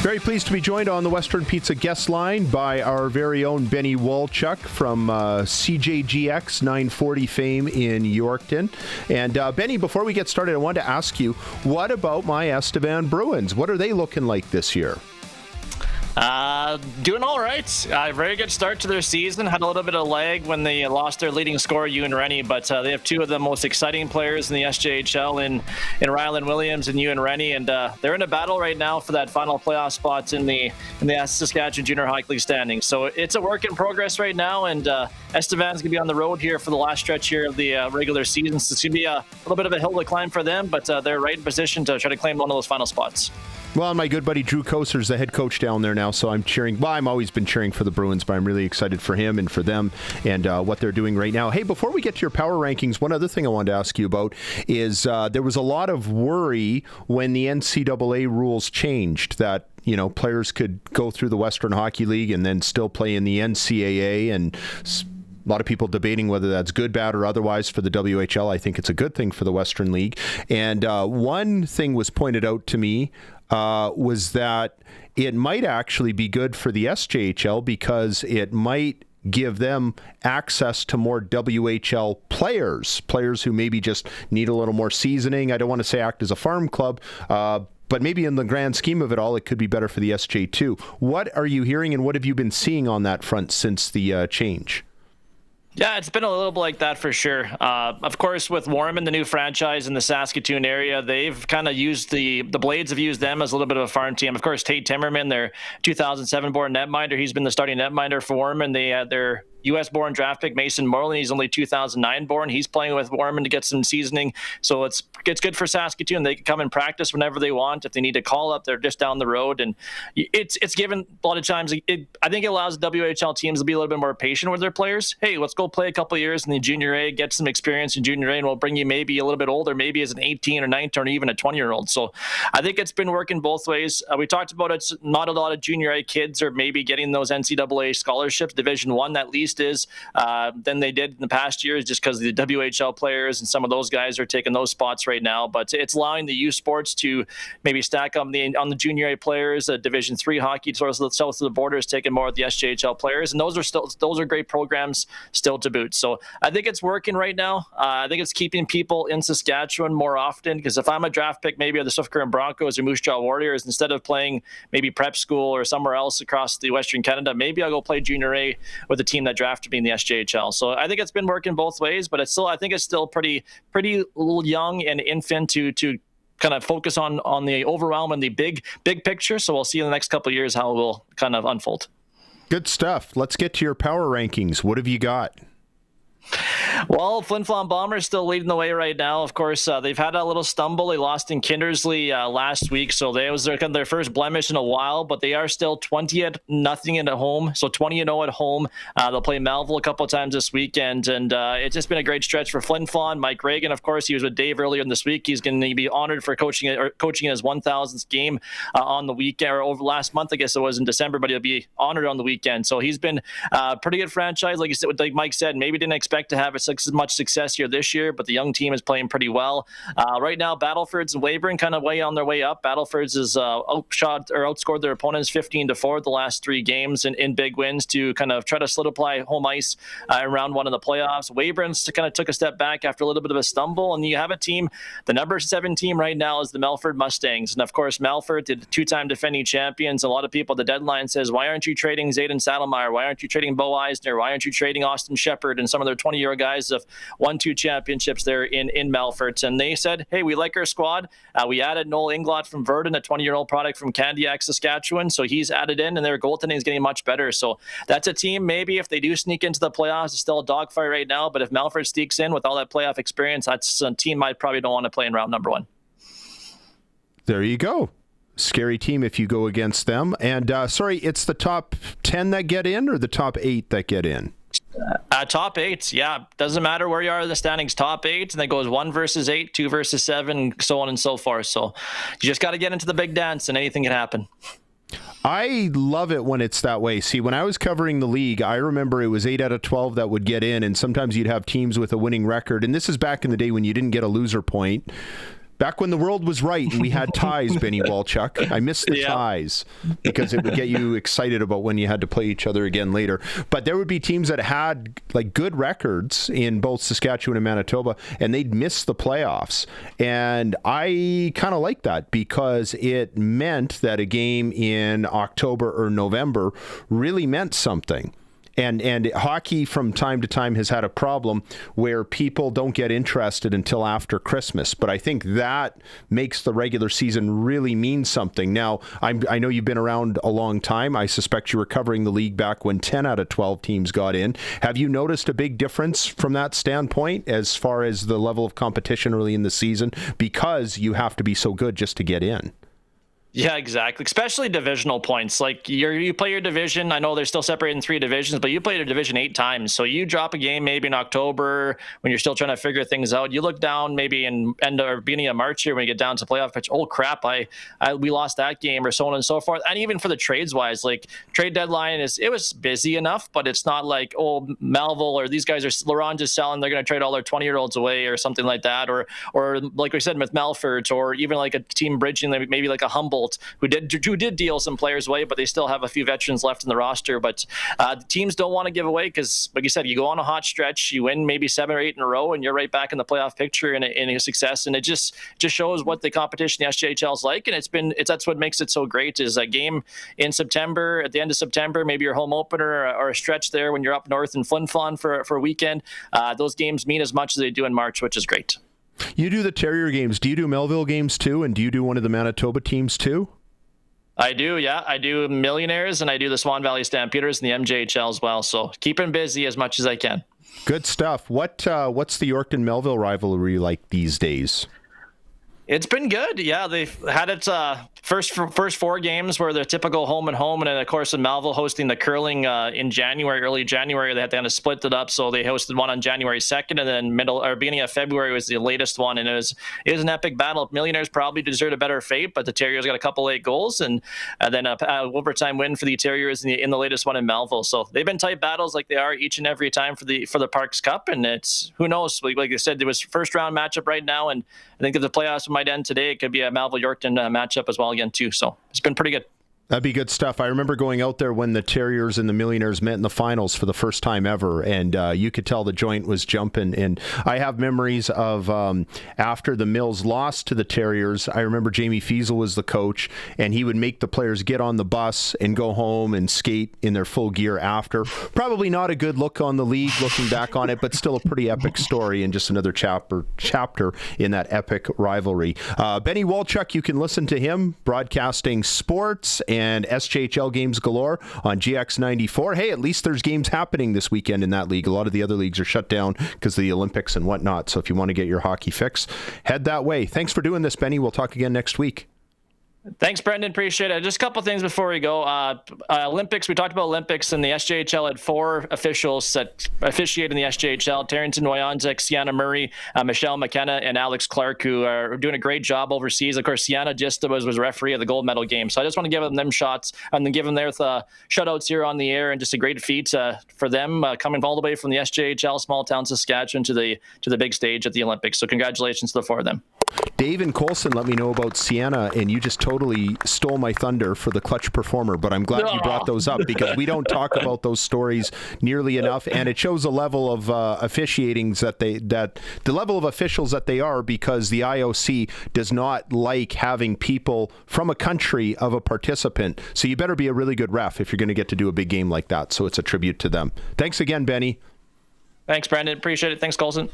Very pleased to be joined on the Western Pizza guest line by our very own Benny Walchuk from CJGX 940 fame in Yorkton. And Benny, before we get started, I wanted to ask you, what about my Estevan Bruins? What are they looking like this year? Doing all right. Very good start to their season. Had a little bit of lag when they lost their leading scorer, Ewan Rennie, but they have two of the most exciting players in the SJHL in Rylan Williams and Ewan Rennie, and they're in a battle right now for that final playoff spots in the Saskatchewan Junior Hockey League standings. So it's a work in progress right now, and Estevan's going to be on the road here for the last stretch here of the regular season. So it's going to be a little bit of a hill to climb for them, but they're right in position to try to claim one of those final spots. Well, my good buddy Drew Koser's the head coach down there now, so I'm cheering. Well, I've always been cheering for the Bruins, but I'm really excited for him and for them and what they're doing right now. Hey, before we get to your power rankings, one other thing I wanted to ask you about is there was a lot of worry when the NCAA rules changed that, you know, players could go through the Western Hockey League and then still play in the NCAA, and a lot of people debating whether that's good, bad, or otherwise for the WHL. I think it's a good thing for the Western League. And one thing was pointed out to me was that it might actually be good for the SJHL because it might give them access to more WHL players who maybe just need a little more seasoning. I don't want to say act as a farm club, but maybe in the grand scheme of it all, it could be better for the SJ2. What are you hearing and what have you been seeing on that front since the change? Yeah, it's been a little bit like that for sure. Of course, with Warman, the new franchise in the Saskatoon area, they've kind of used the Blades have used them as a little bit of a farm team. Of course, Tate Timmerman, their 2007-born netminder, he's been the starting netminder for Warman. They had their U.S.-born draft pick, Mason Moreland. He's only 2009-born. He's playing with Warman to get some seasoning. So it's good for Saskatoon. They can come and practice whenever they want. If they need to call up, they're just down the road. And it's given a lot of times. I think it allows WHL teams to be a little bit more patient with their players. Hey, let's go play a couple of years in the Junior A, get some experience in Junior A, and we'll bring you maybe a little bit older, maybe as an 18 or 19 or even a 20-year-old. So I think it's been working both ways. We talked about it's not a lot of Junior A kids are maybe getting those NCAA scholarships, Division I at least is, than they did in the past years, just because the WHL players and some of those guys are taking those spots right now. But it's allowing the youth sports to maybe stack on the Junior A players. Division III hockey south of the border is taking more of the SJHL players, and those are great programs still to boot. So I think it's working right now. I think it's keeping people in Saskatchewan more often, because if I'm a draft pick maybe of the Swift Current Broncos or Moose Jaw Warriors, instead of playing maybe prep school or somewhere else across the Western Canada, maybe I'll go play Junior A with the team that drafted me in the SJHL. So I think it's been working both ways, but I think it's still pretty young and infant to kind of focus on the overwhelm and the big picture. So we'll see in the next couple of years how it will kind of unfold. Good stuff. Let's get to your power rankings. What have you got? Well, Flin Flon Bombers still leading the way right now. Of course, they've had a little stumble. They lost in Kindersley last week, so that was their first blemish in a while, but they are still 20-0 at home, so 20-0 at home. They'll play Melville a couple of times this weekend, and it's just been a great stretch for Flin Flon. Mike Reagan, of course, he was with Dave earlier in this week. He's going to be honored for coaching in his 1,000th game on the weekend, or over last month, I guess it was in December, but he'll be honored on the weekend. So he's been a pretty good franchise. Like you said, like Mike said, maybe didn't expect to have as much success here this year, but the young team is playing pretty well. Right now, Battleford's and Weyburn kind of on their way up. Battleford's has outscored their opponents 15-4 the last 3 games in big wins to kind of try to solidify home ice in round 1 of the playoffs. Weyburn's kind of took a step back after a little bit of a stumble, and you have a team, the number 7 team right now is the Melford Mustangs. And of course, Melford, the 2-time defending champions. A lot of people at the deadline says, why aren't you trading Zayden Saddlemeyer? Why aren't you trading Bo Eisner? Why aren't you trading Austin Shepard and some of their 20-year guys of 1-2 championships there in Melfort? And they said, hey, we like our squad. We added Noel Inglot from Verdun, a 20-year-old product from Candiac, Saskatchewan. So he's added in, and their goaltending is getting much better. So that's a team, maybe if they do sneak into the playoffs, it's still a dogfight right now. But if Melfort sneaks in with all that playoff experience, that's a team I probably don't want to play in round number 1. There you go. Scary team if you go against them. And it's the top 10 that get in or the top 8 that get in? Top 8, yeah. Doesn't matter where you are in the standings. Top 8, and then goes 1 versus 8, 2 versus 7, so on and so forth. So you just got to get into the big dance, and anything can happen. I love it when it's that way. See, when I was covering the league, I remember it was 8 out of 12 that would get in, and sometimes you'd have teams with a winning record. And this is back in the day when you didn't get a loser point. Back when the world was right and we had ties, Benny Walchuk. I miss the ties because it would get you excited about when you had to play each other again later. But there would be teams that had like good records in both Saskatchewan and Manitoba, and they'd miss the playoffs. And I kind of like that because it meant that a game in October or November really meant something. And hockey from time to time has had a problem where people don't get interested until after Christmas. But I think that makes the regular season really mean something. Now, I know you've been around a long time. I suspect you were covering the league back when 10 out of 12 teams got in. Have you noticed a big difference from that standpoint as far as the level of competition early in the season? Because you have to be so good just to get in. Yeah, exactly. Especially divisional points. Like you play your division. I know they're still separated in 3 divisions, but you played a division 8 times. So you drop a game maybe in October when you're still trying to figure things out. You look down maybe in end or beginning of March here when you get down to playoff pitch. Oh crap! We lost that game, or so on and so forth. And even for the trades wise, like trade deadline it was busy enough, but it's not like Melville or these guys are Laurent just selling. They're going to trade all their 20-year-olds away or something like that, or like we said with Melfort, or even like a team bridging maybe like a Humboldt. Who did deal some players away, but they still have a few veterans left in the roster. But the teams don't want to give away because, like you said, you go on a hot stretch, you win maybe 7 or 8 in a row, and you're right back in the playoff picture in a success. And it just shows what the competition the SJHL is like. And that's what makes it so great is a game in September, at the end of September, maybe your home opener or a stretch there when you're up north in Flin Flon for a weekend. Those games mean as much as they do in March, which is great. You do the Terrier games. Do you do Melville games too? And do you do one of the Manitoba teams too? I do, yeah. I do Millionaires and I do the Swan Valley Stampeders and the MJHL as well. So keeping busy as much as I can. Good stuff. What's the Yorkton-Melville rivalry like these days? It's been good. Yeah, they've had its first 4 games were their typical home and home, and then of course in Melville hosting the curling in January, early January. They had to kind of split it up, so they hosted one on January 2nd, and then beginning of February was the latest one, and it was an epic battle. Millionaires probably deserved a better fate, but the Terriers got a couple late goals, and then an overtime win for the Terriers in the latest one in Melville. So they've been tight battles like they are each and every time for the Parks Cup, and it's who knows. Like I said, there was first round matchup right now, and I think if the playoffs might end today, it could be a Melville-Yorkton matchup as well again too. So it's been pretty good. That'd be good stuff. I remember going out there when the Terriers and the Millionaires met in the finals for the first time ever, and you could tell the joint was jumping. And I have memories of after the Mills lost to the Terriers, I remember Jamie Fiesel was the coach, and he would make the players get on the bus and go home and skate in their full gear after. Probably not a good look on the league looking back on it, but still a pretty epic story and just another chapter in that epic rivalry. Benny Walchuk, you can listen to him broadcasting sports and SJHL games galore on GX94. Hey, at least there's games happening this weekend in that league. A lot of the other leagues are shut down because of the Olympics and whatnot. So if you want to get your hockey fix, head that way. Thanks for doing this, Benny. We'll talk again next week. Thanks, Brendan. Appreciate it. Just a couple things before we go. Olympics, we talked about Olympics, and the SJHL had 4 officials that officiate in the SJHL: Tarrington Wyanzik, Sienna Murray, Michelle McKenna, and Alex Clark, who are doing a great job overseas. Of course, Sienna just was referee of the gold medal game. So I just want to give them shots and then give them their shout-outs here on the air, and just a great feat for them coming all the way from the SJHL, small town Saskatchewan, to the big stage at the Olympics. So congratulations to the 4 of them. Dave and Colson let me know about Sienna, and you just totally stole my thunder for the clutch performer, but I'm glad you brought those up because we don't talk about those stories nearly enough, and it shows a level of officiating the level of officials that they are, because the IOC does not like having people from a country of a participant. So you better be a really good ref if you're going to get to do a big game like that. So it's a tribute to them. Thanks again, Benny. Thanks, Brandon. Appreciate it. Thanks, Colson.